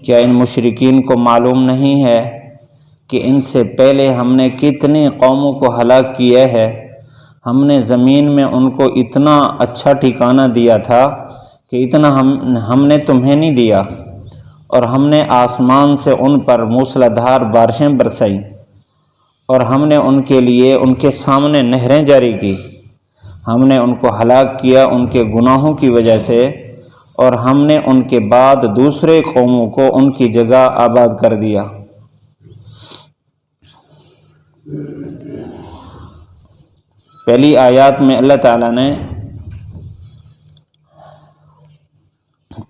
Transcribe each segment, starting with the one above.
کیا ان مشرکین کو معلوم نہیں ہے کہ ان سے پہلے ہم نے کتنی قوموں کو ہلاک کیا ہے؟ ہم نے زمین میں ان کو اتنا اچھا ٹھکانہ دیا تھا کہ اتنا ہم نے تمہیں نہیں دیا، اور ہم نے آسمان سے ان پر موسلادھار بارشیں برسائیں، اور ہم نے ان کے لیے ان کے سامنے نہریں جاری کی۔ ہم نے ان کو ہلاک کیا ان کے گناہوں کی وجہ سے، اور ہم نے ان کے بعد دوسرے قوموں کو ان کی جگہ آباد کر دیا۔ پہلی آیات میں اللہ تعالیٰ نے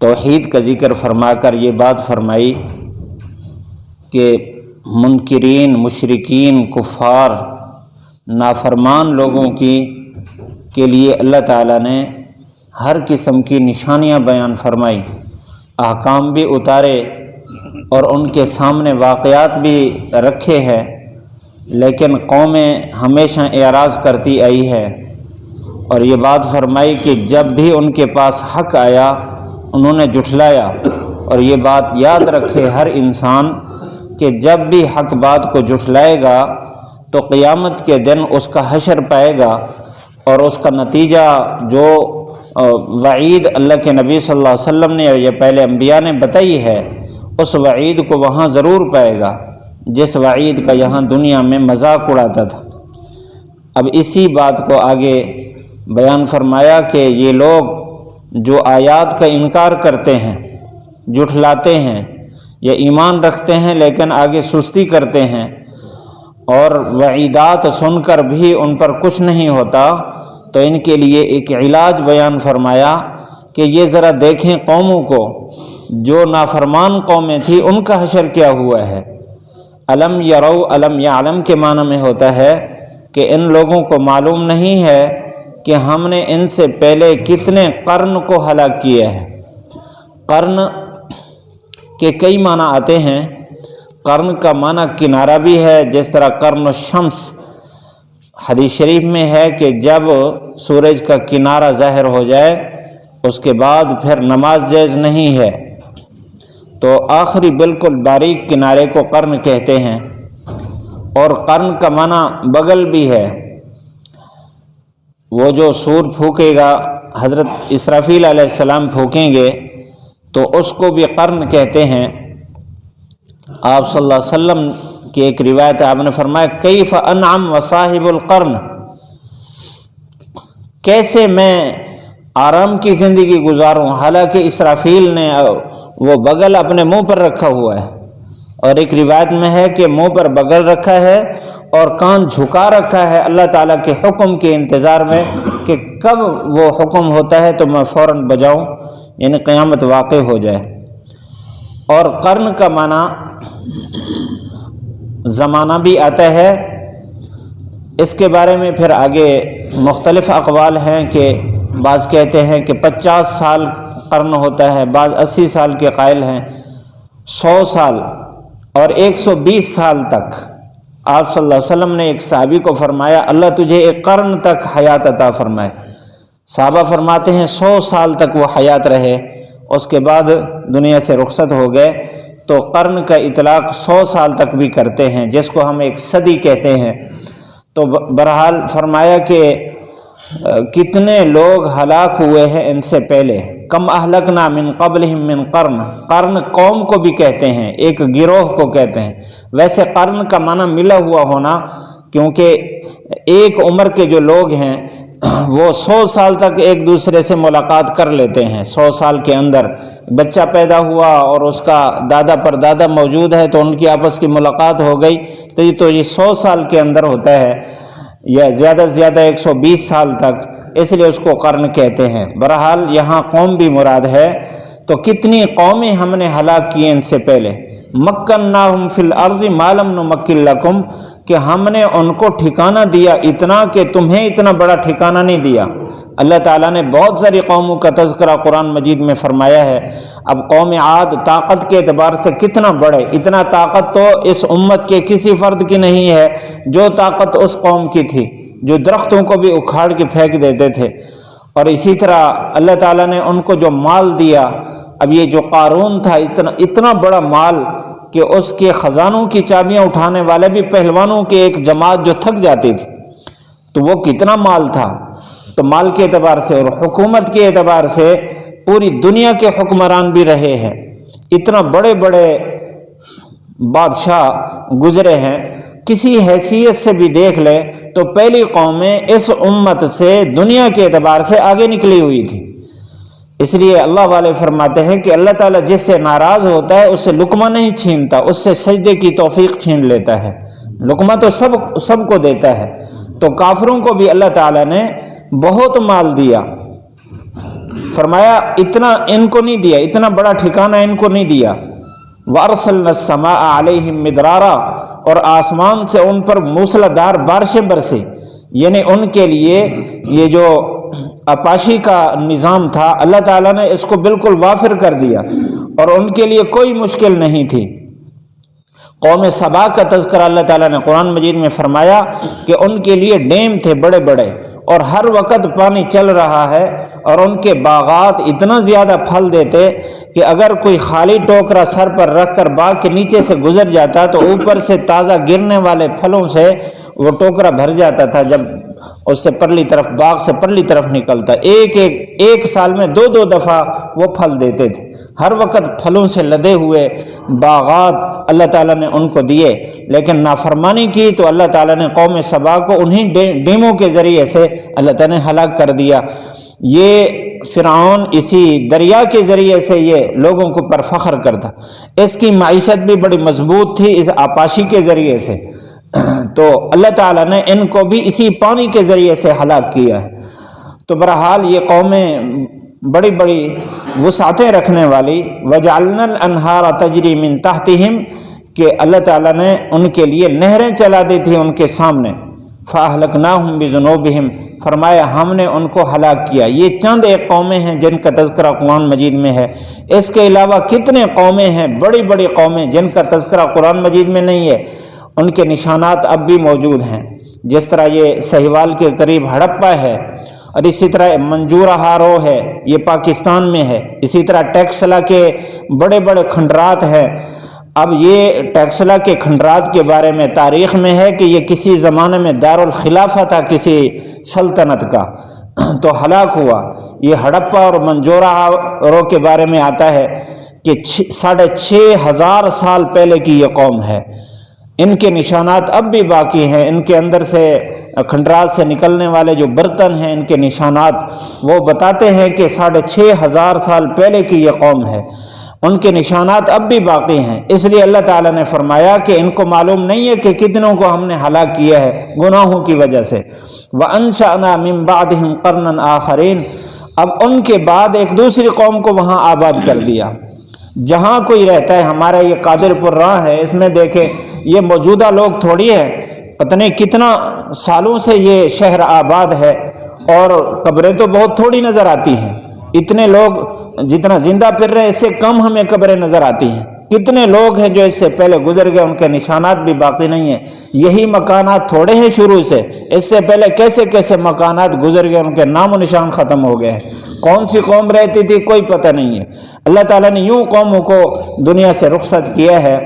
توحید کا ذکر فرما کر یہ بات فرمائی کہ منکرین، مشرکین، کفار، نافرمان لوگوں کے لیے اللہ تعالیٰ نے ہر قسم کی نشانیاں بیان فرمائی، احکام بھی اتارے اور ان کے سامنے واقعات بھی رکھے ہیں، لیکن قومیں ہمیشہ اعراض کرتی آئی ہے، اور یہ بات فرمائی کہ جب بھی ان کے پاس حق آیا انہوں نے جھٹلایا۔ اور یہ بات یاد رکھے ہر انسان کہ جب بھی حق بات کو جھٹلائے گا تو قیامت کے دن اس کا حشر پائے گا، اور اس کا نتیجہ جو وعید اللہ کے نبی صلی اللہ علیہ وسلم نے یا پہلے انبیاء نے بتائی ہے، اس وعید کو وہاں ضرور پائے گا جس وعید کا یہاں دنیا میں مذاق اڑاتا تھا۔ اب اسی بات کو آگے بیان فرمایا کہ یہ لوگ جو آیات کا انکار کرتے ہیں، جھٹلاتے ہیں، یا ایمان رکھتے ہیں لیکن آگے سستی کرتے ہیں، اور وعیدات سن کر بھی ان پر کچھ نہیں ہوتا، تو ان کے لیے ایک علاج بیان فرمایا کہ یہ ذرا دیکھیں قوموں کو، جو نافرمان قومیں تھیں ان کا حشر کیا ہوا ہے۔ علم یرو، علم یعلم کے معنی میں ہوتا ہے کہ ان لوگوں کو معلوم نہیں ہے کہ ہم نے ان سے پہلے کتنے قرن کو ہلاک کیا ہے۔ قرن کے کئی معنی آتے ہیں۔ قرن کا معنی کنارہ بھی ہے، جس طرح قرن الشمس حدیث شریف میں ہے کہ جب سورج کا کنارہ ظاہر ہو جائے اس کے بعد پھر نماز جائز نہیں ہے، تو آخری بالکل باریک کنارے کو قرن کہتے ہیں۔ اور قرن کا معنی بغل بھی ہے۔ وہ جو سور پھونکے گا، حضرت اسرافیل علیہ السلام پھونکیں گے تو اس کو بھی قرن کہتے ہیں۔ آپ صلی اللہ علیہ وسلم کی ایک روایت ہے، آپ نے فرمایا کیف انعم وصاحب القرن، کیسے میں آرام کی زندگی گزاروں حالانکہ اسرافیل نے وہ بغل اپنے منہ پر رکھا ہوا ہے، اور ایک روایت میں ہے کہ منہ پر بغل رکھا ہے اور کان جھکا رکھا ہے اللہ تعالیٰ کے حکم کے انتظار میں کہ کب وہ حکم ہوتا ہے تو میں فوراً بجاؤں، یعنی قیامت واقع ہو جائے۔ اور قرن کا معنی زمانہ بھی آتا ہے۔ اس کے بارے میں پھر آگے مختلف اقوال ہیں کہ بعض کہتے ہیں کہ 50 سال قرن ہوتا ہے، بعض 80 سال کے قائل ہیں، 100 سال اور 120 سال تک۔ آپ صلی اللہ علیہ وسلم نے ایک صحابی کو فرمایا اللہ تجھے ایک قرن تک حیات عطا فرمائے۔ صحابہ فرماتے ہیں 100 سال تک وہ حیات رہے، اس کے بعد دنیا سے رخصت ہو گئے۔ تو قرن کا اطلاق 100 سال تک بھی کرتے ہیں، جس کو ہم ایک صدی کہتے ہیں۔ تو بہرحال فرمایا کہ کتنے لوگ ہلاک ہوئے ہیں ان سے پہلے، کم اہلکنا من قبلہم من قرن، قرن قوم کو بھی کہتے ہیں، ایک گروہ کو کہتے ہیں۔ ویسے قرن کا معنی ملا ہوا ہونا، کیونکہ ایک عمر کے جو لوگ ہیں وہ 100 سال تک ایک دوسرے سے ملاقات کر لیتے ہیں۔ 100 سال کے اندر بچہ پیدا ہوا اور اس کا دادا پر دادا موجود ہے تو ان کی آپس کی ملاقات ہو گئی، تو یہ 100 سال کے اندر ہوتا ہے، یا زیادہ سے زیادہ 120 سال تک، اس لیے اس کو قرن کہتے ہیں۔ بہرحال یہاں قوم بھی مراد ہے۔ تو کتنی قومیں ہم نے ہلاک کی ان سے پہلے، مکناہم فی الارض ما لم نمکن لکم، کہ ہم نے ان کو ٹھکانہ دیا اتنا کہ تمہیں اتنا بڑا ٹھکانہ نہیں دیا۔ اللہ تعالیٰ نے بہت ساری قوموں کا تذکرہ قرآن مجید میں فرمایا ہے۔ اب قوم عاد طاقت کے اعتبار سے کتنا بڑے، اتنا طاقت تو اس امت کے کسی فرد کی نہیں ہے جو طاقت اس قوم کی تھی، جو درختوں کو بھی اکھاڑ کے پھینک دیتے تھے۔ اور اسی طرح اللہ تعالیٰ نے ان کو جو مال دیا اب یہ جو قارون تھا اتنا بڑا مال کہ اس کے خزانوں کی چابیاں اٹھانے والے بھی پہلوانوں کے ایک جماعت جو تھک جاتی تھی، تو وہ کتنا مال تھا۔ تو مال کے اعتبار سے اور حکومت کے اعتبار سے پوری دنیا کے حکمران بھی رہے ہیں، اتنا بڑے بڑے بادشاہ گزرے ہیں، کسی حیثیت سے بھی دیکھ لے تو پہلی قومیں اس امت سے دنیا کے اعتبار سے آگے نکلی ہوئی تھی۔ اس لیے اللہ والے فرماتے ہیں کہ اللہ تعالیٰ جس سے ناراض ہوتا ہے اس سے لقمہ نہیں چھینتا، اس سے سجدے کی توفیق چھین لیتا ہے۔ لقمہ تو سب کو دیتا ہے، تو کافروں کو بھی اللہ تعالیٰ نے بہت مال دیا، فرمایا اتنا ان کو نہیں دیا، اتنا بڑا ٹھکانہ ان کو نہیں دیا۔ وَأَرْسَلْنَا السَّمَاءَ عَلَيْهِمْ مِدْرَارًا، اور آسمان سے ان پر موسلادھار بارشیں برسے، یعنی ان کے لیے یہ جو آپاشی کا نظام تھا اللہ تعالیٰ نے اس کو بالکل وافر کر دیا اور ان کے لیے کوئی مشکل نہیں تھی۔ قوم سبا کا تذکرہ اللہ تعالیٰ نے قرآن مجید میں فرمایا کہ ان کے لیے ڈیم تھے بڑے بڑے اور ہر وقت پانی چل رہا ہے، اور ان کے باغات اتنا زیادہ پھل دیتے کہ اگر کوئی خالی ٹوکرا سر پر رکھ کر باغ کے نیچے سے گزر جاتا تو اوپر سے تازہ گرنے والے پھلوں سے وہ ٹوکرا بھر جاتا تھا، جب اس سے پرلی طرف باغ سے پرلی طرف نکلتا ایک سال میں دو دفعہ وہ پھل دیتے تھے، ہر وقت پھلوں سے لدے ہوئے باغات اللہ تعالیٰ نے ان کو دیے۔ لیکن نافرمانی کی تو اللہ تعالیٰ نے قوم سبا کو انہی ڈیموں کے ذریعے سے اللہ تعالیٰ نے ہلاک کر دیا۔ یہ فرعون اسی دریا کے ذریعے سے یہ لوگوں کو پر فخر کرتا، اس کی معیشت بھی بڑی مضبوط تھی اس آپاشی کے ذریعے سے، تو اللہ تعالیٰ نے ان کو بھی اسی پانی کے ذریعے سے ہلاک کیا ہے۔ تو بہرحال یہ قومیں بڑی بڑی وسعتیں رکھنے والی، وَجَعَلْنَا الْأَنْهَارَ تَجْرِي مِن تَحْتِهِمْ، کہ اللہ تعالیٰ نے ان کے لیے نہریں چلا دی تھی ان کے سامنے، فَأَهْلَكْنَاهُمْ بِذُنُوبِهِمْ، فرمایا ہم نے ان کو ہلاک کیا۔ یہ چند ایک قومیں ہیں جن کا تذکرہ قرآن مجید میں ہے، اس کے علاوہ کتنے قومیں ہیں بڑی بڑی قومیں جن کا تذکرہ قرآن مجید میں نہیں ہے، ان کے نشانات اب بھی موجود ہیں، جس طرح یہ سہیوال کے قریب ہڑپا ہے، اور اسی طرح منجورہ ہارو ہے یہ پاکستان میں ہے، اسی طرح ٹیکسلا کے بڑے بڑے کھنڈرات ہیں۔ اب یہ ٹیکسلا کے کھنڈرات کے بارے میں تاریخ میں ہے کہ یہ کسی زمانے میں دارالخلافہ تھا کسی سلطنت کا، تو ہلاک ہوا۔ یہ ہڑپا اور منجورہ ہارو کے بارے میں آتا ہے کہ 6500 سال پہلے کی یہ قوم ہے، ان کے نشانات اب بھی باقی ہیں، ان کے اندر سے کھنڈرات سے نکلنے والے جو برتن ہیں ان کے نشانات وہ بتاتے ہیں کہ 6500 سال پہلے کی یہ قوم ہے، ان کے نشانات اب بھی باقی ہیں۔ اس لیے اللہ تعالیٰ نے فرمایا کہ ان کو معلوم نہیں ہے کہ کتنوں کو ہم نے ہلاک کیا ہے گناہوں کی وجہ سے۔ وَأَنشَأْنَا مِن بَعْدِهِمْ قَرْنًا آخَرِينَ، اب ان کے بعد ایک دوسری قوم کو وہاں آباد کر دیا۔ جہاں کوئی رہتا ہے، ہمارا یہ قادر پور راہ ہے، اس میں دیکھیں یہ موجودہ لوگ تھوڑی ہے، پتہ نہیں کتنا سالوں سے یہ شہر آباد ہے، اور قبریں تو بہت تھوڑی نظر آتی ہیں، اتنے لوگ جتنا زندہ پھر رہے ہیں اس سے کم ہمیں قبریں نظر آتی ہیں۔ کتنے لوگ ہیں جو اس سے پہلے گزر گئے، ان کے نشانات بھی باقی نہیں ہیں۔ یہی مکانات تھوڑے ہیں شروع سے، اس سے پہلے کیسے کیسے مکانات گزر گئے، ان کے نام و نشان ختم ہو گئے ہیں۔ کون سی قوم رہتی تھی کوئی پتہ نہیں ہے۔ اللہ تعالیٰ نے یوں قوموں کو دنیا سے رخصت کیا ہے۔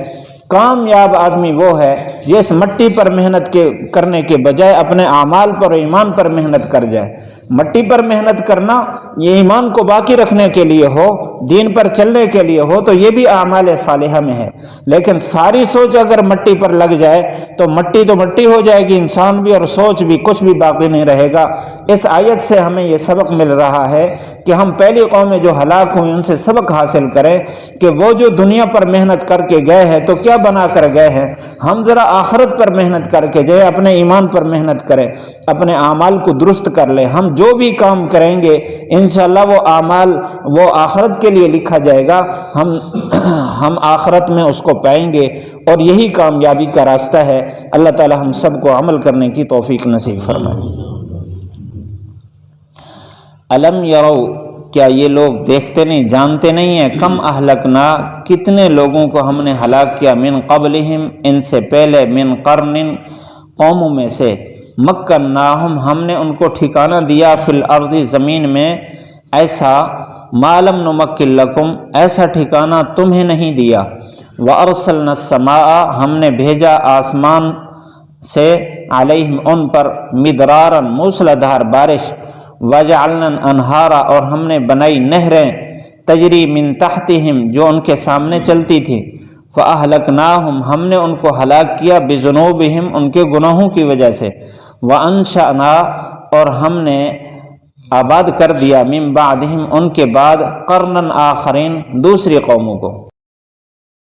کامیاب آدمی وہ ہے جس مٹی پر محنت کرنے کے بجائے اپنے اعمال پر اور ایمان پر محنت کر جائے۔ مٹی پر محنت کرنا یہ ایمان کو باقی رکھنے کے لیے ہو، دین پر چلنے کے لیے ہو تو یہ بھی اعمال صالحہ میں ہے، لیکن ساری سوچ اگر مٹی پر لگ جائے تو مٹی ہو جائے گی، انسان بھی اور سوچ بھی، کچھ بھی باقی نہیں رہے گا۔ اس آیت سے ہمیں یہ سبق مل رہا ہے کہ ہم پہلی قومیں جو ہلاک ہوئی ان سے سبق حاصل کریں کہ وہ جو دنیا پر محنت کر کے گئے ہیں تو کیا بنا کر گئے ہیں، ہم ذرا آخرت پر محنت کر کے جائیں، اپنے ایمان پر محنت کریں، اپنے اعمال کو درست کر لیں۔ ہم جو بھی کام کریں گے انشاءاللہ وہ اعمال وہ آخرت کے لیے لکھا جائے گا، ہم آخرت میں اس کو پائیں گے، اور یہی کامیابی کا راستہ ہے۔ اللہ تعالی ہم سب کو عمل کرنے کی توفیق نصیب فرمائے۔ الم یرو، کیا یہ لوگ دیکھتے نہیں، جانتے نہیں ہیں، کم اہلکنا، کتنے لوگوں کو ہم نے ہلاک کیا، من قبلہم، ان سے پہلے، من قرن، قوموں میں سے، مکناہم، ہم نے ان کو ٹھکانہ دیا، فی الارض، زمین میں، ایسا ما لم نمکن لکم، ایسا ٹھکانہ تمہیں نہیں دیا، وارسلنا السماء، ہم نے بھیجا آسمان سے، علیہم ان پر، مدرارا موسلادھار بارش، وجعلنا انہارا اور ہم نے بنائی نہریں، تجری من تحتہم جو ان کے سامنے چلتی تھی، فاہلکناہم ہم نے ان کو ہلاک کیا، بذنوبہم ان کے گناہوں کی وجہ سے، وانشأنا اور ہم نے آباد کر دیا، من بعدہم ان کے بعد، قرنن آخرین دوسری قوموں کو۔